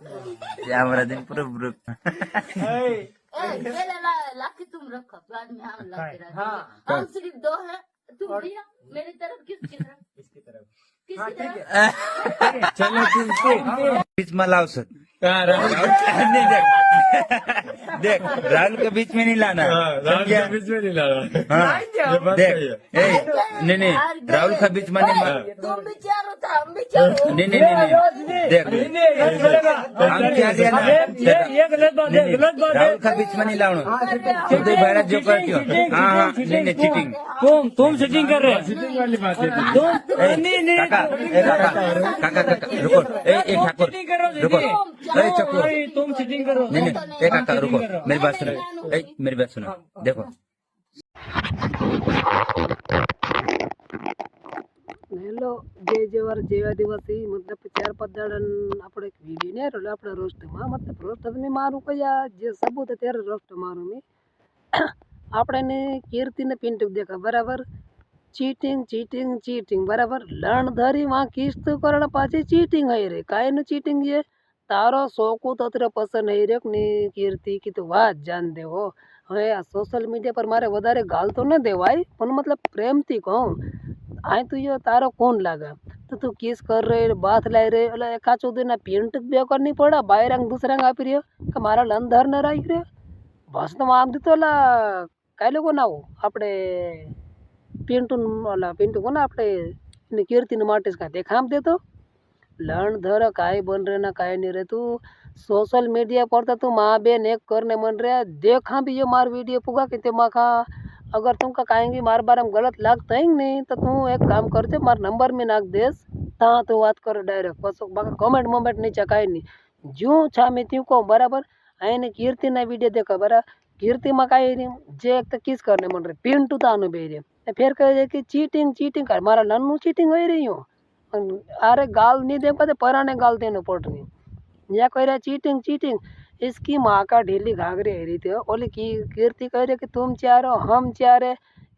हमारा दिन पूरा ग्रुप लाके तुम रखो, बाद में हम लाते रहते हैं। हम सिर्फ दो हैं, तुम भैया मेरी तरफ किसकी तरफ? किसकी तरफ? चलो बीच में लाओ सर। देख राहुल के बीच में नहीं लाना, राहुल के बीच में नहीं लाना। देख नहीं राहुल का बीच में नहीं तुम भी चारो था, हम भी चारो। नहीं देख हम क्या दिया ना, राहुल का बीच में नहीं लाना। तुम तो बहरा जो करती हो। हाँ नहीं चीटिंग। तुम चीटिंग कर रहे हो। चीटिंग वाली बात है। काका रुको, ठाकुर रुको, चक्कू तुम चीटिंग करो। नहीं काका रुको, मेरी बात सुनो, मेरी बात सुनो। देखो હેલો જય જવાર જેવા દિવસથી મતલબ 4-5 દાડા આપણે એક વિડીયો નહીં આવ્યો આપણે રોસ્ટમાં મતલબ રોસ્ટ મેં મારું કયા જે સબૂત ત્યારે રોસ્ટ મારું મેં આપણે કીર્તિને પિન્ટુ દેખા બરાબર ચીટિંગ બરાબર લણ ધરી માં કિસ્ત કરણ પાછી ચીટિંગ હઈ રે કાયનું ચીટિંગ છે તારો સોકુ તત્ર પસંદ હઈ રે ને કીર્તિ કીધું વાત જાન દેવો હવે આ સોશિયલ મીડિયા પર મારે વધારે ગાલ તો ન દેવાય પણ મતલબ પ્રેમથી કહું आई तू ये तारो कौन लगा तो तू किस कर रहे बात लाई रहे એટલે એકા ચોદીના પેન્ટ બે કરनी पड़ा बाय रंग दूसरा रंग આપી રહ્યો કે મારા લંધર ન રાઈ રહ્યો બસ તો આમ દીતો લા કાઈ લોકો ના આપણે પિન્ટુ કોના આપણે ને કીર્તિને માટે કા દેખામ દેતો લણ ધર કાઈ બન રે ના કાઈ नहीं रे तू सोशल मीडिया पर तो तू माँ बेन एक करने मन रहा देखा भी ये मार वीडियो पुगा के ते माखा अगर तुमका कहेंगे मार बार हम गलत लगता है नहीं तो तू एक काम करते मार नंबर में नाख देस ता तो बात कर डायरेक्ट बस कमेंट मोमेंट नहीं चकाय नहीं जो छा मैं त्यू को बराबर आने कीर्ति ना वीडियो देखा बरा कीर्ति में काई जे एक तो किस करने मन रहे पिंटू तानु बेरे फिर कहे कि चीटिंग कर मारा लन्नू चीटिंग हो रही हूँ अरे गाल नहीं दे पाते पराने गाल देने पड़ रही या कह रहा चीटिंग इसकी माँ का ढीली घाघरे रही थी ओली की कीर्ति कह रहे कि तुम चारो हम चारे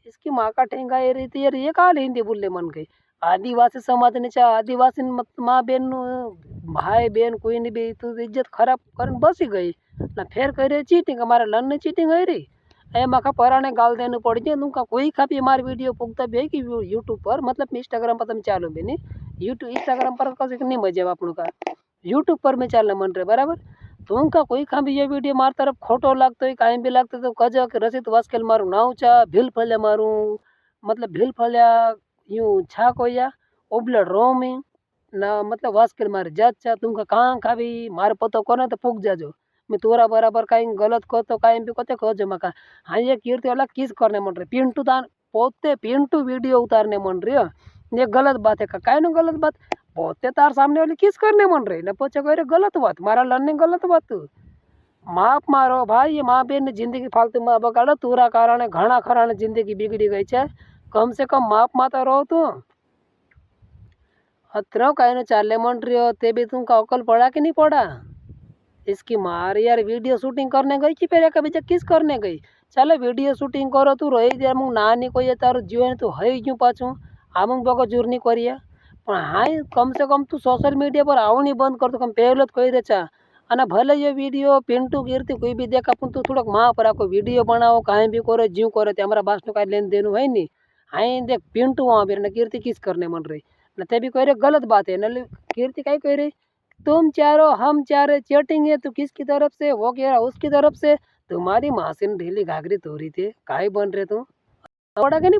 इसकी माँ का ठेंगा रही थी यार ये काल हिंदी बोलने मन गई आदिवासी समाज ने चाह आदिवासी माँ बहन भाई बहन कोई नहीं भी तो इज्जत खराब कर बस ही गई ना फिर कह रहे चीटिंग हमारा लन ने चीटिंग हो रही ए माखा पराने गाल देने पड़ जाए तुमका कोई खापी हमारी वीडियो पुगता भी है कि यूट्यूब पर मतलब इंस्टाग्राम पर तुम चालू भी नहीं यूट्यूब इंस्टाग्राम पर कसे नहीं मजे आपनों का यूट्यूब पर में चलना मन रहे बराबर तुमका कोई खा भी ये वीडियो मार तरफ खोटो लगता है कहीं भी लगता तो कज के रसित वास्केल मारू नाव चा भील फल्या मारू मतलब भील फल्या यूं छा कोया ओबला रोमी ना मतलब वास्केल मारे जात चा तुमका कहाँ खा भी मार पतो कोना तो फूक जाजो मैं तोरा बराबर कहीं गलत को तो कहीं भी कोते कहो मका हाँ ये कीर्ति वाला किस करने मन रहे पिंटू तान पोते पिंटू वीडियो उतारने मन रही ये गलत बात है का नो गलत बात पोते तार सामने वाली किस करने मन रही ना पोचे कह रहे गलत बात मारा लड़ने गलत बात माप मारो भाई ये माँ बहन ने जिंदगी फालतू में बगाड़ो तोरा कारण घना खरा जिंदगी बिगड़ी गई है कम से कम माप माता रहो तू अतरो कहीं न चाले मन रही हो ते भी तुमका अकल पड़ा कि नहीं पड़ा इसकी मार यार वीडियो शूटिंग करने गई कि फिर कभी किस करने गई चलो वीडियो शूटिंग करो तू रही दे मुँह ना नहीं कोई तारो जीवन तू है क्यों पाछू आमुक बको जोर नहीं करिए हाँ कम से कम तू सोशल मीडिया पर आव नहीं बंद कर तो कम पहले तो कही रेचा अने भले ये वीडियो पिंटू कीर्ति कोई भी देखा पण तू थोड़ा माँ पर आको वीडियो बनाओ कहीं भी करो जीव करो ते हमारा बास का लेन देन है नहीं हाँ देख पिंटू वहाँ पर न कीर्ति किस करने मन रही न ते भी कह रहे गलत बात है न कीर्ति कहीं कह रही तुम चारो हम चारे चैटिंग है तू किसकी तरफ से वो कह रहा उसकी तरफ से तुम्हारी माँ से ढीली घाघरी तो रही थी काहे बन रहे तू पड़ा के नहीं